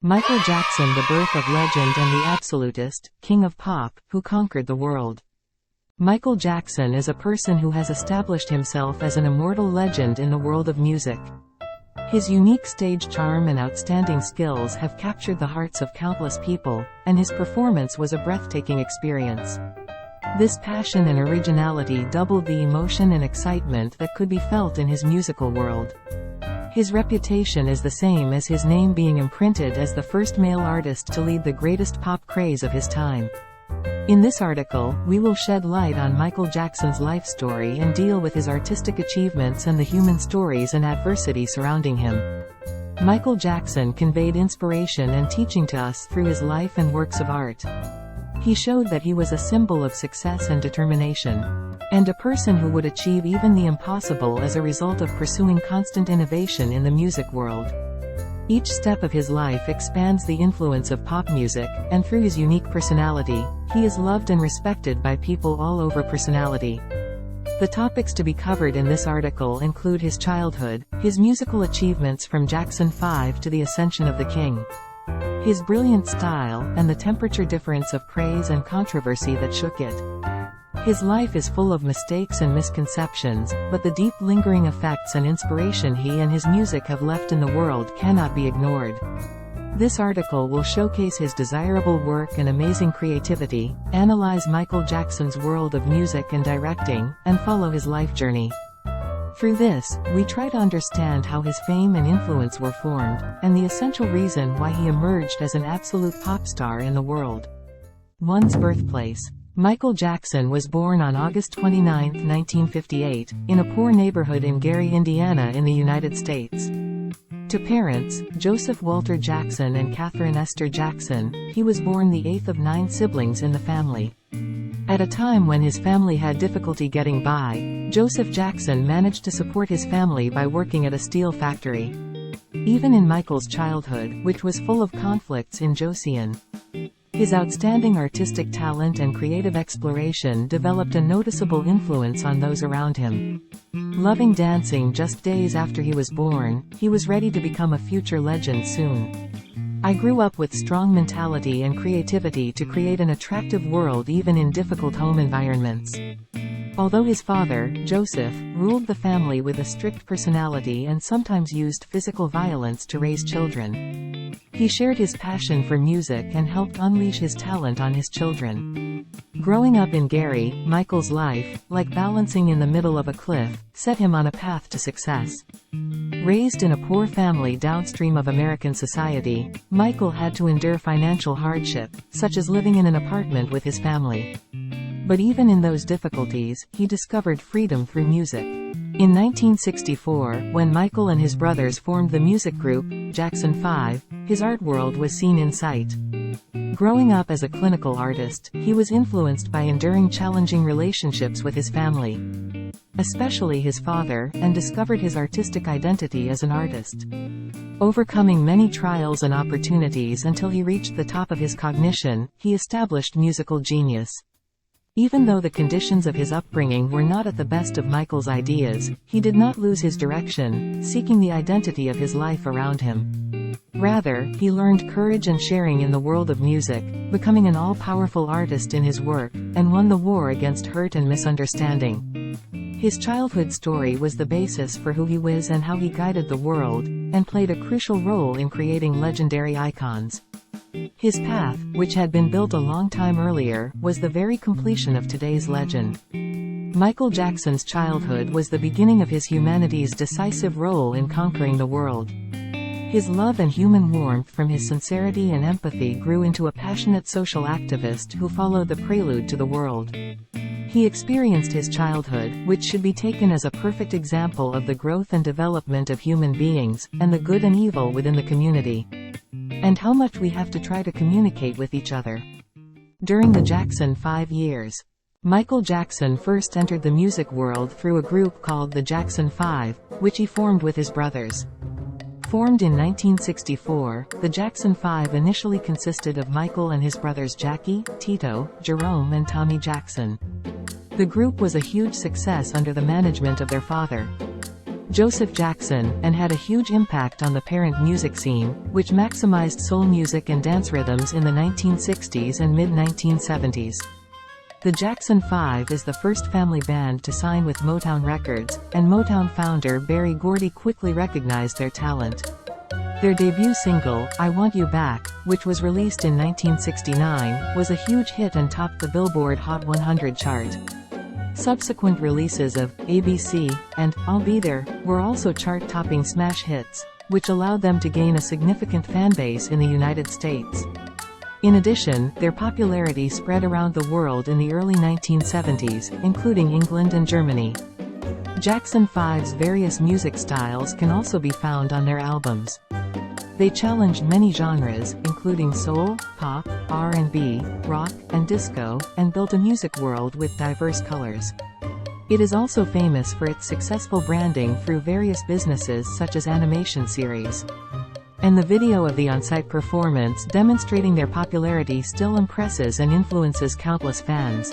Michael Jackson, the birth of legend and the absolutist, king of pop, who conquered the world. Michael Jackson is a person who has established himself as an immortal legend in the world of music. His unique stage charm and outstanding skills have captured the hearts of countless people, and his performance was a breathtaking experience. This passion and originality doubled the emotion and excitement that could be felt in his musical world. His reputation is the same as his name, being imprinted as the first male artist to lead the greatest pop craze of his time. In this article, we will shed light on Michael Jackson's life story and deal with his artistic achievements and the human stories and adversity surrounding him. Michael Jackson conveyed inspiration and teaching to us through his life and works of art. He showed that he was a symbol of success and determination, and a person who would achieve even the impossible as a result of pursuing constant innovation in the music world. Each step of his life expands the influence of pop music, and through his unique personality, he is loved and respected by people all over. Personality. The topics to be covered in this article include his childhood, his musical achievements from Jackson 5 to the ascension of the King, his brilliant style, and the temperature difference of praise and controversy that shook it. His life is full of mistakes and misconceptions, but the deep lingering effects and inspiration he and his music have left in the world cannot be ignored. This article will showcase his desirable work and amazing creativity, analyze Michael Jackson's world of music and directing, and follow his life journey. Through this, we try to understand how his fame and influence were formed, and the essential reason why he emerged as an absolute pop star in the world. One's birthplace. Michael Jackson was born on August 29, 1958, in a poor neighborhood in Gary, Indiana in the United States. To parents, Joseph Walter Jackson and Catherine Esther Jackson, he was born the eighth of 9 siblings in the family. At a time when his family had difficulty getting by, Joseph Jackson managed to support his family by working at a steel factory. Even in Michael's childhood, which was full of conflicts in Josian, his outstanding artistic talent and creative exploration developed a noticeable influence on those around him. Loving dancing just days after he was born, he was ready to become a future legend soon. "I grew up with strong mentality and creativity to create an attractive world even in difficult home environments." Although his father, Joseph, ruled the family with a strict personality and sometimes used physical violence to raise children, he shared his passion for music and helped unleash his talent on his children. Growing up in Gary, Michael's life, like balancing in the middle of a cliff, set him on a path to success. Raised in a poor family downstream of American society, Michael had to endure financial hardship, such as living in an apartment with his family. But even in those difficulties, he discovered freedom through music. In 1964, when Michael and his brothers formed the music group, Jackson 5, his art world was seen in sight. Growing up as a clinical artist, he was influenced by enduring challenging relationships with his family, especially his father, and discovered his artistic identity as an artist. Overcoming many trials and opportunities until he reached the top of his cognition, he established musical genius. Even though the conditions of his upbringing were not at the best of Michael's ideas, he did not lose his direction, seeking the identity of his life around him. Rather, he learned courage and sharing in the world of music, becoming an all-powerful artist in his work, and won the war against hurt and misunderstanding. His childhood story was the basis for who he was and how he guided the world, and played a crucial role in creating legendary icons. His path, which had been built a long time earlier, was the very completion of today's legend. Michael Jackson's childhood was the beginning of his humanity's decisive role in conquering the world. His love and human warmth from his sincerity and empathy grew into a passionate social activist who followed the prelude to the world. He experienced his childhood, which should be taken as a perfect example of the growth and development of human beings, and the good and evil within the community, and how much we have to try to communicate with each other. During the Jackson 5 years, Michael Jackson first entered the music world through a group called the Jackson 5, which he formed with his brothers. Formed in 1964, the Jackson 5 initially consisted of Michael and his brothers Jackie, Tito, Jerome and Tommy Jackson. The group was a huge success under the management of their father. Joseph Jackson, and had a huge impact on the parent music scene, which maximized soul music and dance rhythms in the 1960s and mid-1970s. The Jackson 5 is the first family band to sign with Motown Records, and Motown founder Berry Gordy quickly recognized their talent. Their debut single, I Want You Back, which was released in 1969, was a huge hit and topped the Billboard Hot 100 chart. Subsequent releases of ABC and I'll Be There were also chart-topping smash hits, which allowed them to gain a significant fanbase in the United States. In addition, their popularity spread around the world in the early 1970s, including England and Germany. Jackson 5's various music styles can also be found on their albums. They challenged many genres, including soul, pop, R&B, rock, and disco, and built a music world with diverse colors. It is also famous for its successful branding through various businesses such as animation series. And the video of the on-site performance demonstrating their popularity still impresses and influences countless fans.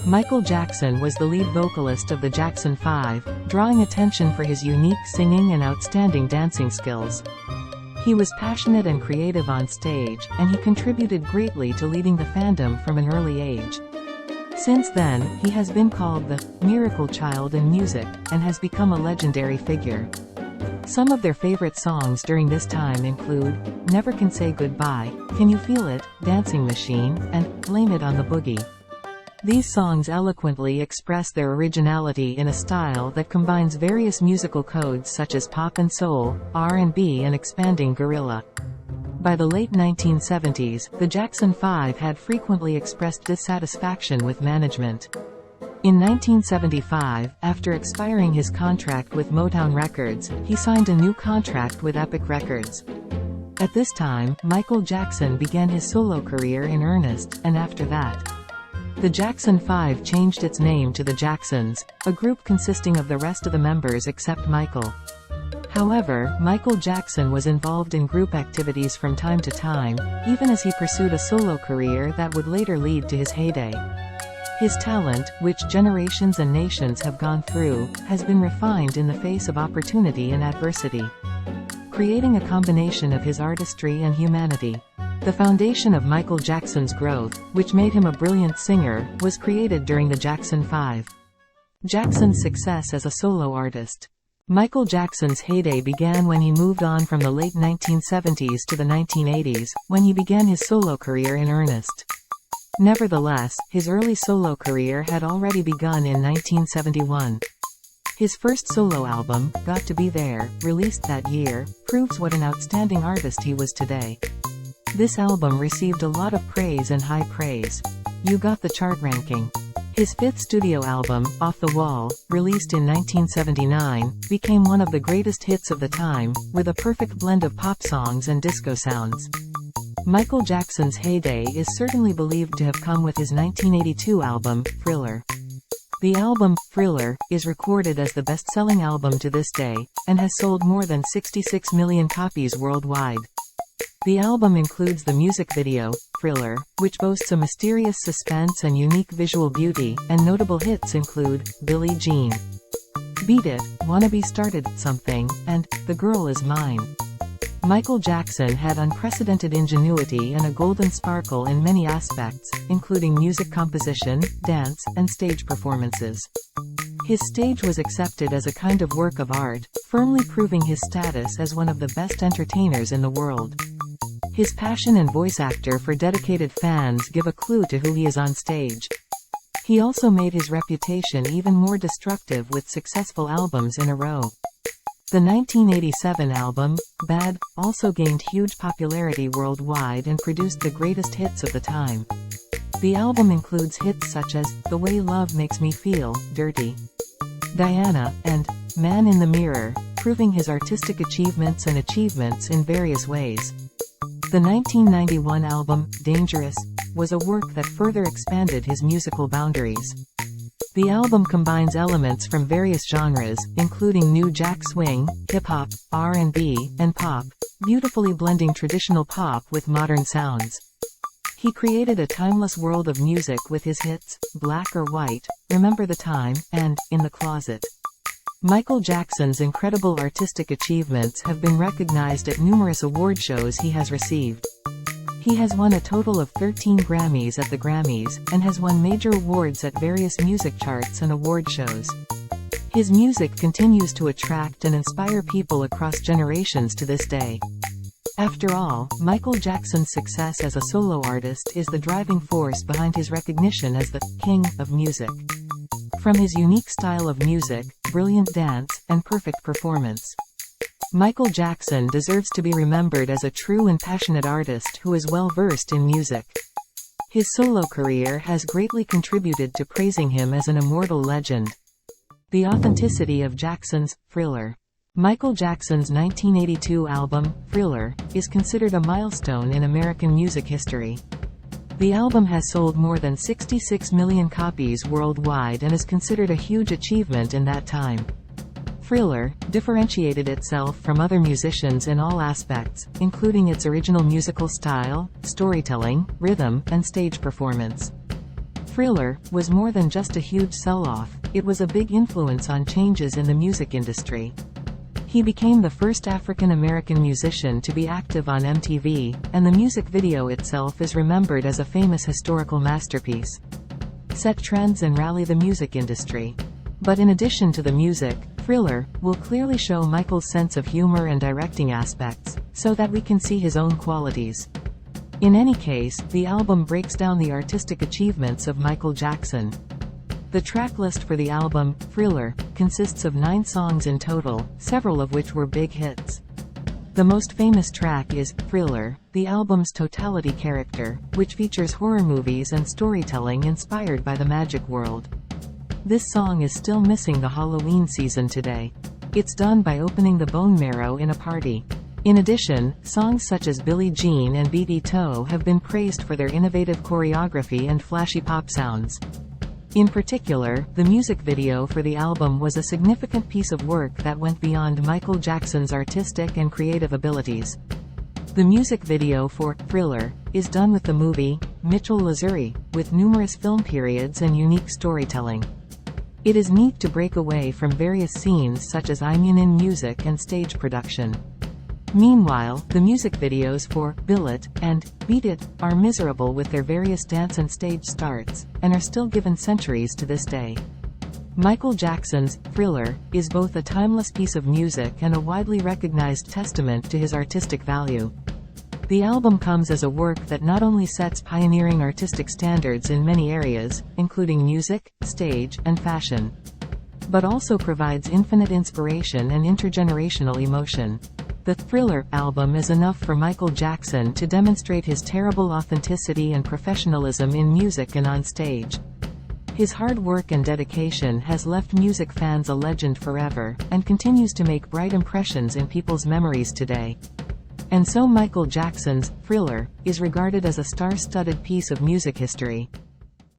Michael Jackson was the lead vocalist of the Jackson 5, drawing attention for his unique singing and outstanding dancing skills. He was passionate and creative on stage, and he contributed greatly to leading the fandom from an early age. Since then, he has been called the "miracle child" in music, and has become a legendary figure. Some of their favorite songs during this time include Never Can Say Goodbye, Can You Feel It, Dancing Machine, and Blame It on the Boogie. These songs eloquently express their originality in a style that combines various musical codes such as pop and soul, R&B and expanding guerrilla. By the late 1970s, the Jackson 5 had frequently expressed dissatisfaction with management. In 1975, after expiring his contract with Motown Records, he signed a new contract with Epic Records. At this time, Michael Jackson began his solo career in earnest, and after that, the Jackson 5 changed its name to the Jacksons, a group consisting of the rest of the members except Michael. However, Michael Jackson was involved in group activities from time to time, even as he pursued a solo career that would later lead to his heyday. His talent, which generations and nations have gone through, has been refined in the face of opportunity and adversity, creating a combination of his artistry and humanity. The foundation of Michael Jackson's growth, which made him a brilliant singer, was created during the Jackson 5. Jackson's success as a solo artist. Michael Jackson's heyday began when he moved on from the late 1970s to the 1980s, when he began his solo career in earnest. Nevertheless, his early solo career had already begun in 1971. His first solo album, Got to Be There, released that year, proves what an outstanding artist he was today. This album received a lot of praise and high praise. You got the chart ranking. His fifth studio album, Off the Wall, released in 1979, became one of the greatest hits of the time, with a perfect blend of pop songs and disco sounds. Michael Jackson's heyday is certainly believed to have come with his 1982 album, Thriller. The album, Thriller, is recorded as the best-selling album to this day, and has sold more than 66 million copies worldwide. The album includes the music video, Thriller, which boasts a mysterious suspense and unique visual beauty, and notable hits include Billie Jean, Beat It, Wanna Be Started Something, and The Girl Is Mine. Michael Jackson had unprecedented ingenuity and a golden sparkle in many aspects, including music composition, dance, and stage performances. His stage was accepted as a kind of work of art, firmly proving his status as one of the best entertainers in the world. His passion and voice actor for dedicated fans give a clue to who he is on stage. He also made his reputation even more destructive with successful albums in a row. The 1987 album, Bad, also gained huge popularity worldwide and produced the greatest hits of the time. The album includes hits such as The Way Love Makes Me Feel, Dirty, Diana, and Man in the Mirror, proving his artistic achievements and achievements in various ways. The 1991 album, Dangerous, was a work that further expanded his musical boundaries. The album combines elements from various genres, including new jack swing, hip-hop, R&B, and pop, beautifully blending traditional pop with modern sounds. He created a timeless world of music with his hits, Black or White, Remember the Time, and In the Closet. Michael Jackson's incredible artistic achievements have been recognized at numerous award shows he has received. He has won a total of 13 Grammys at the Grammys, and has won major awards at various music charts and award shows. His music continues to attract and inspire people across generations to this day. After all, Michael Jackson's success as a solo artist is the driving force behind his recognition as the king of music. From his unique style of music, brilliant dance, and perfect performance, Michael Jackson deserves to be remembered as a true and passionate artist who is well versed in music. His solo career has greatly contributed to praising him as an immortal legend. The authenticity of Jackson's Thriller. Michael Jackson's 1982 album, Thriller, is considered a milestone in American music history. The album has sold more than 66 million copies worldwide and is considered a huge achievement in that time. Thriller differentiated itself from other musicians in all aspects, including its original musical style, storytelling, rhythm, and stage performance. Thriller was more than just a huge sell-off, it was a big influence on changes in the music industry. He became the first African-American musician to be active on MTV, and the music video itself is remembered as a famous historical masterpiece. Set trends and rally the music industry. But in addition to the music, Thriller will clearly show Michael's sense of humor and directing aspects, so that we can see his own qualities. In any case, the album breaks down the artistic achievements of Michael Jackson. The track list for the album, Thriller, consists of 9 songs in total, several of which were big hits. The most famous track is Thriller, the album's totality character, which features horror movies and storytelling inspired by the magic world. This song is still missing the Halloween season today. It's done by opening the bone marrow in a party. In addition, songs such as Billie Jean and Beat It have been praised for their innovative choreography and flashy pop sounds. In particular, the music video for the album was a significant piece of work that went beyond Michael Jackson's artistic and creative abilities. The music video for Thriller is done with the movie Mitchell Lazuri, with numerous film periods and unique storytelling. It is neat to break away from various scenes such as in music and stage production. Meanwhile, the music videos for Billet and Beat It are miserable with their various dance and stage starts, and are still given centuries to this day. Michael Jackson's Thriller is both a timeless piece of music and a widely recognized testament to his artistic value. The album comes as a work that not only sets pioneering artistic standards in many areas, including music, stage, and fashion, but also provides infinite inspiration and intergenerational emotion. The Thriller album is enough for Michael Jackson to demonstrate his terrible authenticity and professionalism in music and on stage. His hard work and dedication has left music fans a legend forever, and continues to make bright impressions in people's memories today. And so Michael Jackson's Thriller is regarded as a star-studded piece of music history.